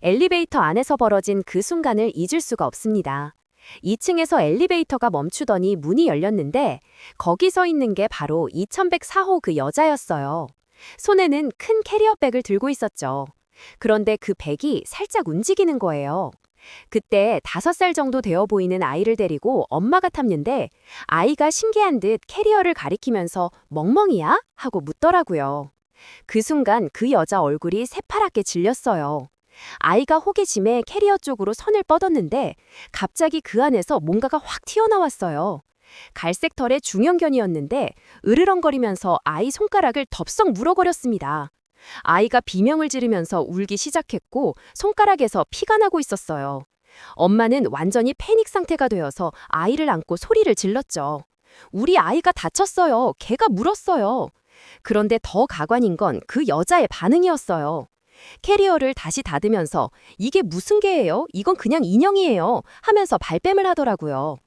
엘리베이터 안에서 벌어진 그 순간을 잊을 수가 없습니다. 2층에서 엘리베이터가 멈추더니 문이 열렸는데 거기 서 있는 게 바로 2104호 그 여자였어요. 손에는 큰 캐리어백을 들고 있었죠. 그런데 그 백이 살짝 움직이는 거예요. 그때 5살 정도 되어 보이는 아이를 데리고 엄마가 탔는데 아이가 신기한 듯 캐리어를 가리키면서 멍멍이야? 하고 묻더라고요. 그 순간 그 여자 얼굴이 새파랗게 질렸어요. 아이가 호기심에 캐리어 쪽으로 손을 뻗었는데 갑자기 그 안에서 뭔가가 확 튀어나왔어요. 갈색 털의 중형견이었는데 으르렁거리면서 아이 손가락을 덥석 물어버렸습니다. 아이가 비명을 지르면서 울기 시작했고 손가락에서 피가 나고 있었어요. 엄마는 완전히 패닉 상태가 되어서 아이를 안고 소리를 질렀죠. 우리 아이가 다쳤어요. 개가 물었어요. 그런데 더 가관인 건 그 여자의 반응이었어요. 캐리어를 다시 닫으면서 이게 무슨 개예요? 이건 그냥 인형이에요. 하면서 발뺌을 하더라고요.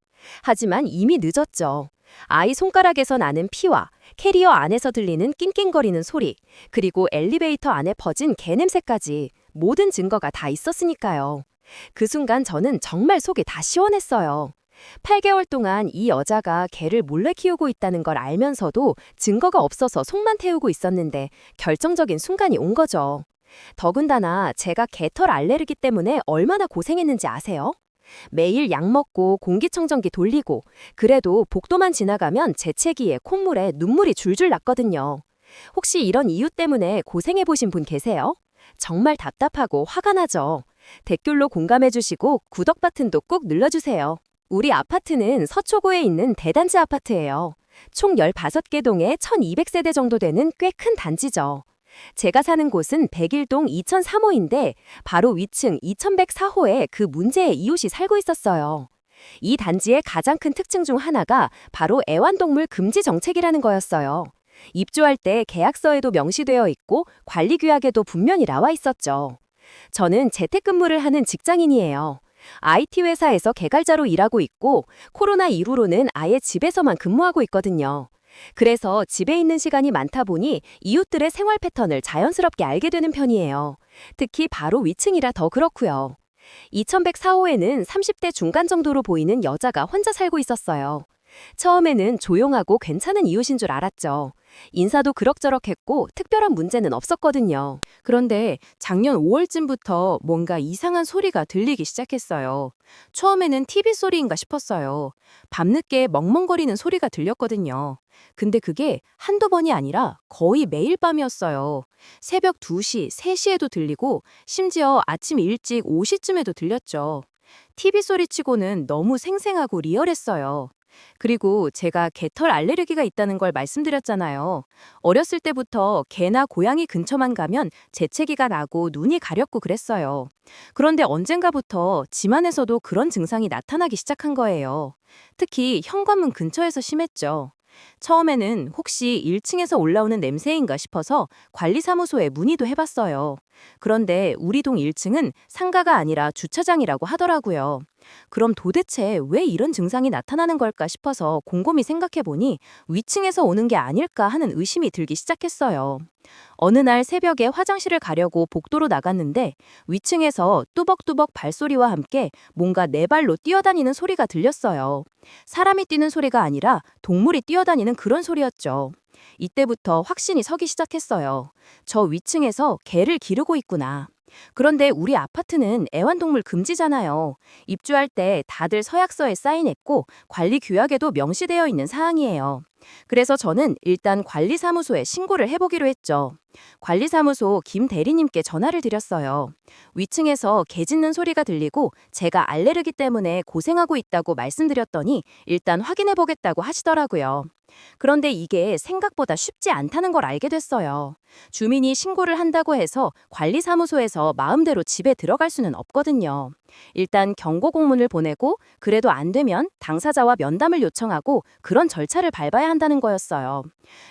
하지만 이미 늦었죠. 아이 손가락에서 나는 피와 캐리어 안에서 들리는 낑낑거리는 소리, 그리고 엘리베이터 안에 퍼진 개 냄새까지 모든 증거가 다 있었으니까요. 그 순간 저는 정말 속이 다 시원했어요. 8개월 동안 이 여자가 개를 몰래 키우고 있다는 걸 알면서도 증거가 없어서 속만 태우고 있었는데 결정적인 순간이 온 거죠. 더군다나 제가 개털 알레르기 때문에 얼마나 고생했는지 아세요? 매일 약 먹고 공기청정기 돌리고 그래도 복도만 지나가면 재채기에 콧물에 눈물이 줄줄 났거든요. 혹시 이런 이유 때문에 고생해보신 분 계세요? 정말 답답하고 화가 나죠. 댓글로 공감해주시고 구독 버튼도 꼭 눌러주세요. 우리 아파트는 서초구에 있는 대단지 아파트예요. 총 15개 동에 1200세대 정도 되는 꽤 큰 단지죠. 제가 사는 곳은 101동 2003호인데 바로 위층 2104호에 그 문제의 이웃이 살고 있었어요. 이 단지의 가장 큰 특징 중 하나가 바로 애완동물 금지 정책이라는 거였어요. 입주할 때 계약서에도 명시되어 있고 관리규약에도 분명히 나와 있었죠. 저는 재택근무를 하는 직장인이에요. IT 회사에서 개발자로 일하고 있고 코로나 이후로는 아예 집에서만 근무하고 있거든요. 그래서 집에 있는 시간이 많다 보니 이웃들의 생활 패턴을 자연스럽게 알게 되는 편이에요. 특히 바로 위층이라 더 그렇고요. 2104호에는 30대 중간 정도로 보이는 여자가 혼자 살고 있었어요. 처음에는 조용하고 괜찮은 이웃인 줄 알았죠. 인사도 그럭저럭 했고 특별한 문제는 없었거든요. 그런데 작년 5월쯤부터 뭔가 이상한 소리가 들리기 시작했어요. 처음에는 TV 소리인가 싶었어요. 밤늦게 멍멍거리는 소리가 들렸거든요. 근데 그게 한두 번이 아니라 거의 매일 밤이었어요. 새벽 2시, 3시에도 들리고 심지어 아침 일찍 5시쯤에도 들렸죠. TV 소리치고는 너무 생생하고 리얼했어요. 그리고 제가 개털 알레르기가 있다는 걸 말씀드렸잖아요. 어렸을 때부터 개나 고양이 근처만 가면 재채기가 나고 눈이 가렵고 그랬어요. 그런데 언젠가부터 집안에서도 그런 증상이 나타나기 시작한 거예요. 특히 현관문 근처에서 심했죠. 처음에는 혹시 1층에서 올라오는 냄새인가 싶어서 관리사무소에 문의도 해봤어요. 그런데 우리 동 1층은 상가가 아니라 주차장이라고 하더라고요. 그럼 도대체 왜 이런 증상이 나타나는 걸까 싶어서 곰곰이 생각해보니 위층에서 오는 게 아닐까 하는 의심이 들기 시작했어요. 어느 날 새벽에 화장실을 가려고 복도로 나갔는데 위층에서 뚜벅뚜벅 발소리와 함께 뭔가 네 발로 뛰어다니는 소리가 들렸어요. 사람이 뛰는 소리가 아니라 동물이 뛰어다니는 그런 소리였죠. 이때부터 확신이 서기 시작했어요. 저 위층에서 개를 기르고 있구나. 그런데 우리 아파트는 애완동물 금지잖아요. 입주할 때 다들 서약서에 사인했고 관리 규약에도 명시되어 있는 사항이에요. 그래서 저는 일단 관리사무소에 신고를 해보기로 했죠. 관리사무소 김 대리님께 전화를 드렸어요. 위층에서 개 짖는 소리가 들리고 제가 알레르기 때문에 고생하고 있다고 말씀드렸더니 일단 확인해보겠다고 하시더라고요. 그런데 이게 생각보다 쉽지 않다는 걸 알게 됐어요. 주민이 신고를 한다고 해서 관리사무소에서 마음대로 집에 들어갈 수는 없거든요. 일단 경고 공문을 보내고 그래도 안 되면 당사자와 면담을 요청하고 그런 절차를 밟아야 한다는 거였어요.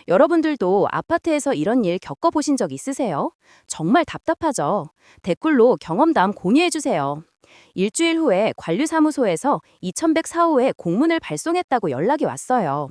여러분들도 아파트에서 이런 일 겪어보신 적 있으세요? 정말 답답하죠? 댓글로 경험담 공유해주세요. 일주일 후에 관리사무소에서 2104호에 공문을 발송했다고 연락이 왔어요.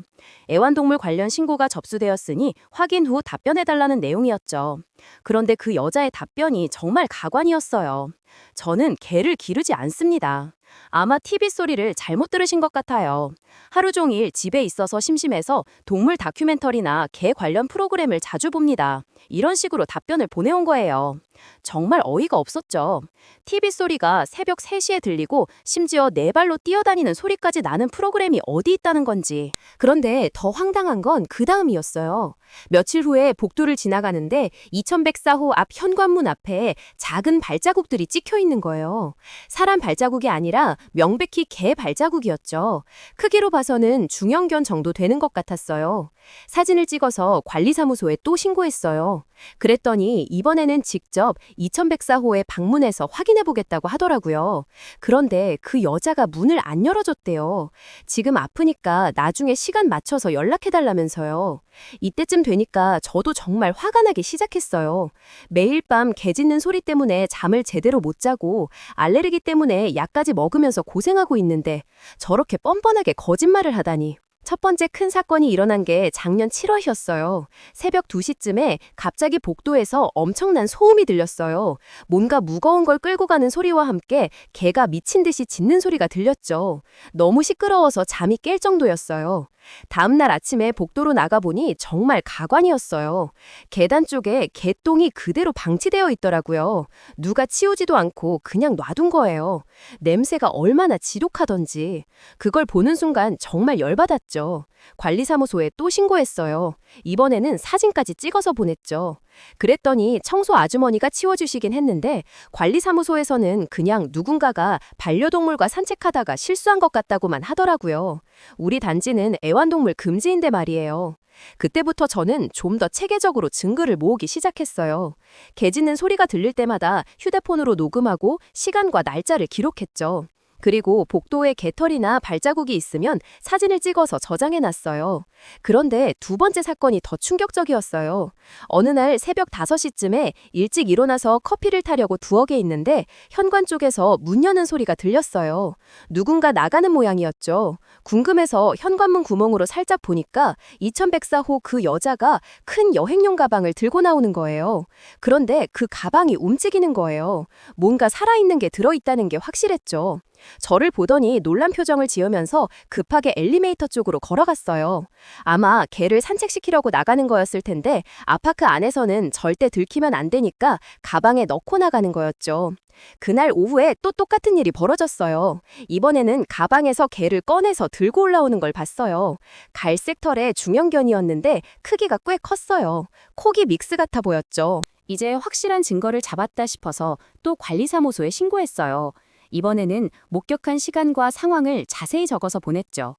애완동물 관련 신고가 접수되었으니 확인 후 답변해달라는 내용이었죠. 그런데 그 여자의 답변이 정말 가관이었어요. 저는 개를 기르지 않습니다. 아마 TV 소리를 잘못 들으신 것 같아요. 하루 종일 집에 있어서 심심해서 동물 다큐멘터리나 개 관련 프로그램을 자주 봅니다. 이런 식으로 답변을 보내온 거예요. 정말 어이가 없었죠. TV 소리가 새벽 3시에 들리고 심지어 네 발로 뛰어다니는 소리까지 나는 프로그램이 어디 있다는 건지. 그런데 더 황당한 건 그 다음이었어요. 며칠 후에 복도를 지나가는데 2104호 앞 현관문 앞에 작은 발자국들이 찍혀 있는 거예요. 사람 발자국이 아니라 명백히 개 발자국이었죠. 크기로 봐서는 중형견 정도 되는 것 같았어요. 사진을 찍어서 관리사무소에 또 신고했어요. 그랬더니 이번에는 직접 2104호에 방문해서 확인해보겠다고 하더라고요. 그런데 그 여자가 문을 안 열어줬대요. 지금 아프니까 나중에 시간 맞춰서 연락해달라면서요. 이때쯤 되니까 저도 정말 화가 나기 시작했어요. 매일 밤 개 짖는 소리 때문에 잠을 제대로 못 자고 알레르기 때문에 약까지 먹으면서 고생하고 있는데 저렇게 뻔뻔하게 거짓말을 하다니. 첫 번째 큰 사건이 일어난 게 작년 7월이었어요. 새벽 2시쯤에 갑자기 복도에서 엄청난 소음이 들렸어요. 뭔가 무거운 걸 끌고 가는 소리와 함께 개가 미친 듯이 짖는 소리가 들렸죠. 너무 시끄러워서 잠이 깰 정도였어요. 다음날 아침에 복도로 나가보니 정말 가관이었어요. 계단 쪽에 개똥이 그대로 방치되어 있더라고요. 누가 치우지도 않고 그냥 놔둔 거예요. 냄새가 얼마나 지독하던지. 그걸 보는 순간 정말 열받았죠. 관리사무소에 또 신고했어요. 이번에는 사진까지 찍어서 보냈죠. 그랬더니 청소 아주머니가 치워주시긴 했는데 관리사무소에서는 그냥 누군가가 반려동물과 산책하다가 실수한 것 같다고만 하더라고요. 우리 단지는 애완동물 금지인데 말이에요. 그때부터 저는 좀 더 체계적으로 증거를 모으기 시작했어요. 개 짖는 소리가 들릴 때마다 휴대폰으로 녹음하고 시간과 날짜를 기록했죠. 그리고 복도에 개털이나 발자국이 있으면 사진을 찍어서 저장해놨어요. 그런데 두 번째 사건이 더 충격적이었어요. 어느 날 새벽 5시쯤에 일찍 일어나서 커피를 타려고 두억에 있는데 현관 쪽에서 문 여는 소리가 들렸어요. 누군가 나가는 모양이었죠. 궁금해서 현관문 구멍으로 살짝 보니까 2104호 그 여자가 큰 여행용 가방을 들고 나오는 거예요. 그런데 그 가방이 움직이는 거예요. 뭔가 살아있는 게 들어있다는 게 확실했죠. 저를 보더니 놀란 표정을 지으면서 급하게 엘리베이터 쪽으로 걸어갔어요. 아마 개를 산책시키려고 나가는 거였을 텐데 아파트 안에서는 절대 들키면 안 되니까 가방에 넣고 나가는 거였죠. 그날 오후에 또 똑같은 일이 벌어졌어요. 이번에는 가방에서 개를 꺼내서 들고 올라오는 걸 봤어요. 갈색 털의 중형견이었는데 크기가 꽤 컸어요. 코기 믹스 같아 보였죠. 이제 확실한 증거를 잡았다 싶어서 또 관리사무소에 신고했어요. 이번에는 목격한 시간과 상황을 자세히 적어서 보냈죠.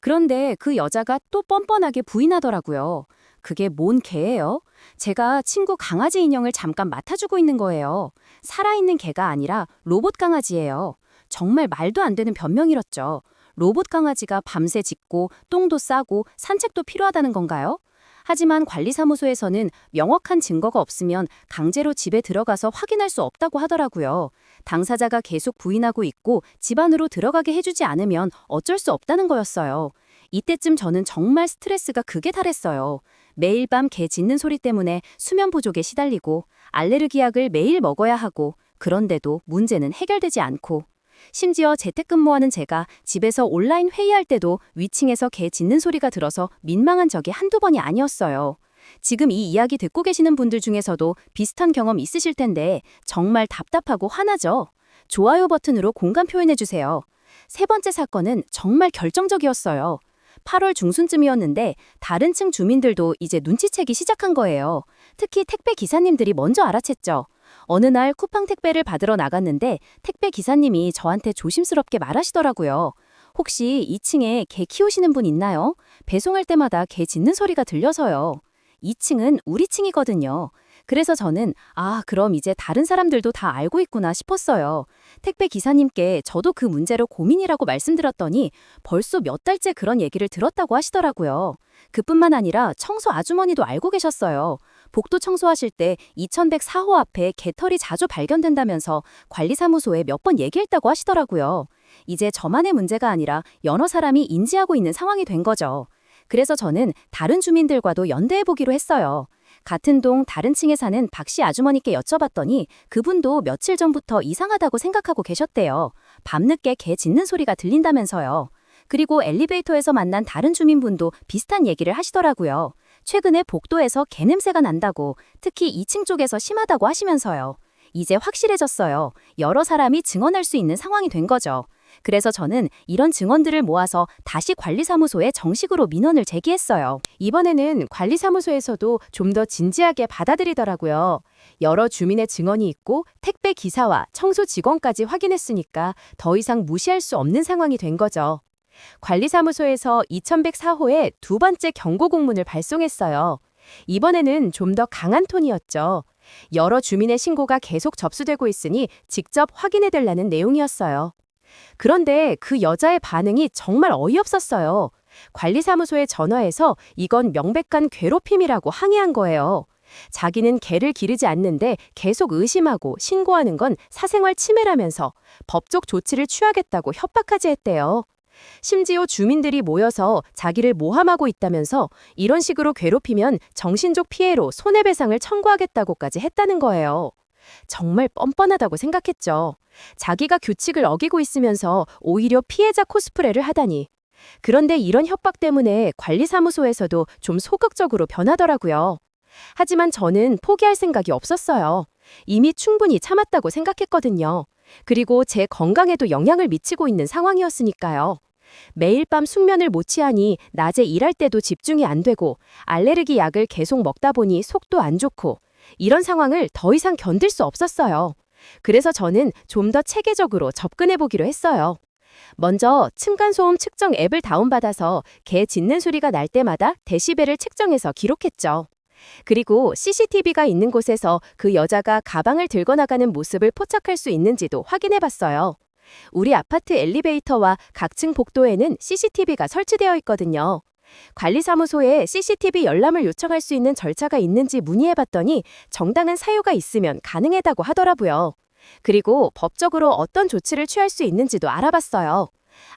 그런데 그 여자가 또 뻔뻔하게 부인하더라고요. 그게 뭔 개예요? 제가 친구 강아지 인형을 잠깐 맡아주고 있는 거예요. 살아있는 개가 아니라 로봇 강아지예요. 정말 말도 안 되는 변명이었죠. 로봇 강아지가 밤새 짖고 똥도 싸고 산책도 필요하다는 건가요? 하지만 관리사무소에서는 명확한 증거가 없으면 강제로 집에 들어가서 확인할 수 없다고 하더라고요. 당사자가 계속 부인하고 있고 집 안으로 들어가게 해주지 않으면 어쩔 수 없다는 거였어요. 이때쯤 저는 정말 스트레스가 극에 달했어요. 매일 밤 개 짖는 소리 때문에 수면 부족에 시달리고 알레르기 약을 매일 먹어야 하고 그런데도 문제는 해결되지 않고 심지어 재택근무하는 제가 집에서 온라인 회의할 때도 위층에서 개 짖는 소리가 들어서 민망한 적이 한두 번이 아니었어요. 지금 이 이야기 듣고 계시는 분들 중에서도 비슷한 경험 있으실 텐데 정말 답답하고 화나죠? 좋아요 버튼으로 공감 표현해주세요. 세 번째 사건은 정말 결정적이었어요. 8월 중순쯤이었는데 다른 층 주민들도 이제 눈치채기 시작한 거예요. 특히 택배 기사님들이 먼저 알아챘죠. 어느 날 쿠팡 택배를 받으러 나갔는데 택배 기사님이 저한테 조심스럽게 말하시더라고요. 혹시 2층에 개 키우시는 분 있나요? 배송할 때마다 개 짖는 소리가 들려서요. 2층은 우리 층이거든요. 그래서 저는 그럼 이제 다른 사람들도 다 알고 있구나 싶었어요. 택배 기사님께 저도 그 문제로 고민이라고 말씀드렸더니 벌써 몇 달째 그런 얘기를 들었다고 하시더라고요. 그뿐만 아니라 청소 아주머니도 알고 계셨어요. 복도 청소하실 때 2104호 앞에 개털이 자주 발견된다면서 관리사무소에 몇 번 얘기했다고 하시더라고요. 이제 저만의 문제가 아니라 여러 사람이 인지하고 있는 상황이 된 거죠. 그래서 저는 다른 주민들과도 연대해보기로 했어요. 같은 동 다른 층에 사는 박씨 아주머니께 여쭤봤더니 그분도 며칠 전부터 이상하다고 생각하고 계셨대요. 밤늦게 개 짖는 소리가 들린다면서요. 그리고 엘리베이터에서 만난 다른 주민분도 비슷한 얘기를 하시더라고요. 최근에 복도에서 개 냄새가 난다고, 특히 2층 쪽에서 심하다고 하시면서요. 이제 확실해졌어요. 여러 사람이 증언할 수 있는 상황이 된 거죠. 그래서 저는 이런 증언들을 모아서 다시 관리사무소에 정식으로 민원을 제기했어요. 이번에는 관리사무소에서도 좀 더 진지하게 받아들이더라고요. 여러 주민의 증언이 있고 택배 기사와 청소 직원까지 확인했으니까 더 이상 무시할 수 없는 상황이 된 거죠. 관리사무소에서 2104호에 두 번째 경고 공문을 발송했어요. 이번에는 좀 더 강한 톤이었죠. 여러 주민의 신고가 계속 접수되고 있으니 직접 확인해달라는 내용이었어요. 그런데 그 여자의 반응이 정말 어이없었어요. 관리사무소에 전화해서 이건 명백한 괴롭힘이라고 항의한 거예요. 자기는 개를 기르지 않는데 계속 의심하고 신고하는 건 사생활 침해라면서 법적 조치를 취하겠다고 협박까지 했대요. 심지어 주민들이 모여서 자기를 모함하고 있다면서 이런 식으로 괴롭히면 정신적 피해로 손해배상을 청구하겠다고까지 했다는 거예요. 정말 뻔뻔하다고 생각했죠. 자기가 규칙을 어기고 있으면서 오히려 피해자 코스프레를 하다니. 그런데 이런 협박 때문에 관리사무소에서도 좀 소극적으로 변하더라고요. 하지만 저는 포기할 생각이 없었어요. 이미 충분히 참았다고 생각했거든요. 그리고 제 건강에도 영향을 미치고 있는 상황이었으니까요. 매일 밤 숙면을 못 취하니 낮에 일할 때도 집중이 안 되고 알레르기 약을 계속 먹다 보니 속도 안 좋고 이런 상황을 더 이상 견딜 수 없었어요. 그래서 저는 좀 더 체계적으로 접근해보기로 했어요. 먼저 층간소음 측정 앱을 다운받아서 개 짖는 소리가 날 때마다 데시벨을 측정해서 기록했죠. 그리고 CCTV가 있는 곳에서 그 여자가 가방을 들고 나가는 모습을 포착할 수 있는지도 확인해봤어요. 우리 아파트 엘리베이터와 각 층 복도에는 CCTV가 설치되어 있거든요. 관리사무소에 CCTV 열람을 요청할 수 있는 절차가 있는지 문의해봤더니 정당한 사유가 있으면 가능하다고 하더라고요. 그리고 법적으로 어떤 조치를 취할 수 있는지도 알아봤어요.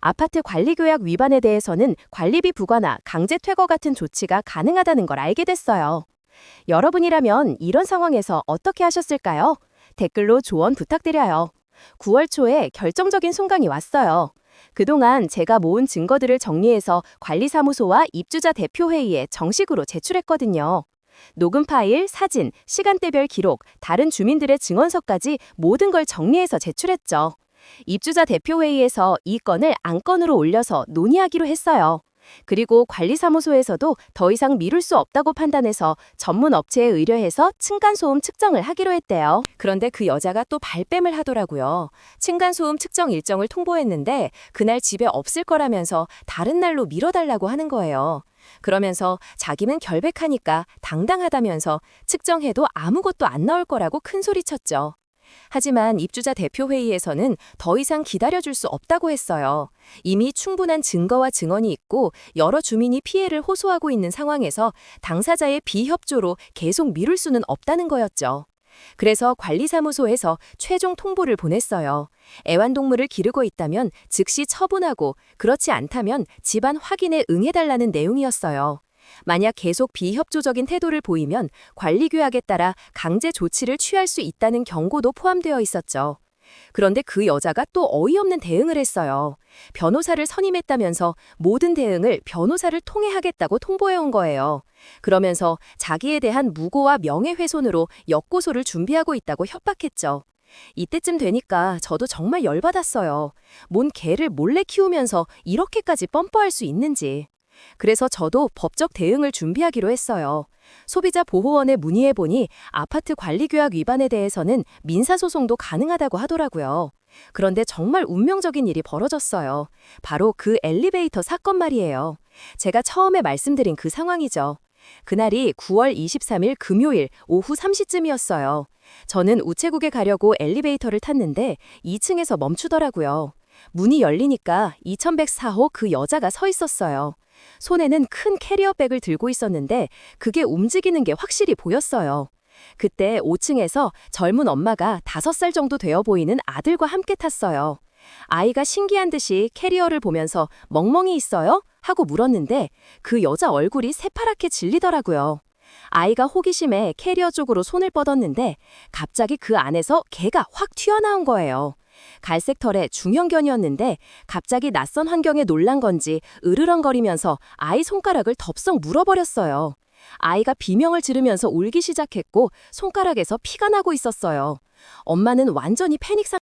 아파트 관리규약 위반에 대해서는 관리비 부과나 강제 퇴거 같은 조치가 가능하다는 걸 알게 됐어요. 여러분이라면 이런 상황에서 어떻게 하셨을까요? 댓글로 조언 부탁드려요. 9월 초에 결정적인 순간이 왔어요. 그동안 제가 모은 증거들을 정리해서 관리사무소와 입주자 대표회의에 정식으로 제출했거든요. 녹음 파일, 사진, 시간대별 기록, 다른 주민들의 증언서까지 모든 걸 정리해서 제출했죠. 입주자 대표회의에서 이 건을 안건으로 올려서 논의하기로 했어요. 그리고 관리사무소에서도 더 이상 미룰 수 없다고 판단해서 전문 업체에 의뢰해서 층간소음 측정을 하기로 했대요. 그런데 그 여자가 또 발뺌을 하더라고요. 층간소음 측정 일정을 통보했는데 그날 집에 없을 거라면서 다른 날로 미뤄달라고 하는 거예요. 그러면서 자기는 결백하니까 당당하다면서 측정해도 아무것도 안 나올 거라고 큰소리쳤죠. 하지만 입주자 대표회의에서는 더 이상 기다려줄 수 없다고 했어요. 이미 충분한 증거와 증언이 있고 여러 주민이 피해를 호소하고 있는 상황에서 당사자의 비협조로 계속 미룰 수는 없다는 거였죠. 그래서 관리사무소에서 최종 통보를 보냈어요. 애완동물을 기르고 있다면 즉시 처분하고 그렇지 않다면 집안 확인에 응해달라는 내용이었어요. 만약 계속 비협조적인 태도를 보이면 관리규약에 따라 강제 조치를 취할 수 있다는 경고도 포함되어 있었죠. 그런데 그 여자가 또 어이없는 대응을 했어요. 변호사를 선임했다면서 모든 대응을 변호사를 통해 하겠다고 통보해온 거예요. 그러면서 자기에 대한 무고와 명예훼손으로 역고소를 준비하고 있다고 협박했죠. 이때쯤 되니까 저도 정말 열받았어요. 뭔 개를 몰래 키우면서 이렇게까지 뻔뻔할 수 있는지. 그래서 저도 법적 대응을 준비하기로 했어요. 소비자보호원에 문의해보니 아파트 관리규약 위반에 대해서는 민사소송도 가능하다고 하더라고요. 그런데 정말 운명적인 일이 벌어졌어요. 바로 그 엘리베이터 사건 말이에요. 제가 처음에 말씀드린 그 상황이죠. 그날이 9월 23일 금요일 오후 3시쯤이었어요. 저는 우체국에 가려고 엘리베이터를 탔는데 2층에서 멈추더라고요. 문이 열리니까 2104호 그 여자가 서 있었어요. 손에는 큰 캐리어백을 들고 있었는데 그게 움직이는 게 확실히 보였어요. 그때 5층에서 젊은 엄마가 5살 정도 되어 보이는 아들과 함께 탔어요. 아이가 신기한 듯이 캐리어를 보면서 멍멍이 있어요? 하고 물었는데 그 여자 얼굴이 새파랗게 질리더라고요. 아이가 호기심에 캐리어 쪽으로 손을 뻗었는데 갑자기 그 안에서 개가 확 튀어나온 거예요. 갈색 털의 중형견이었는데 갑자기 낯선 환경에 놀란 건지 으르렁거리면서 아이 손가락을 덥석 물어버렸어요. 아이가 비명을 지르면서 울기 시작했고 손가락에서 피가 나고 있었어요. 엄마는 완전히 패닉 상태였어요.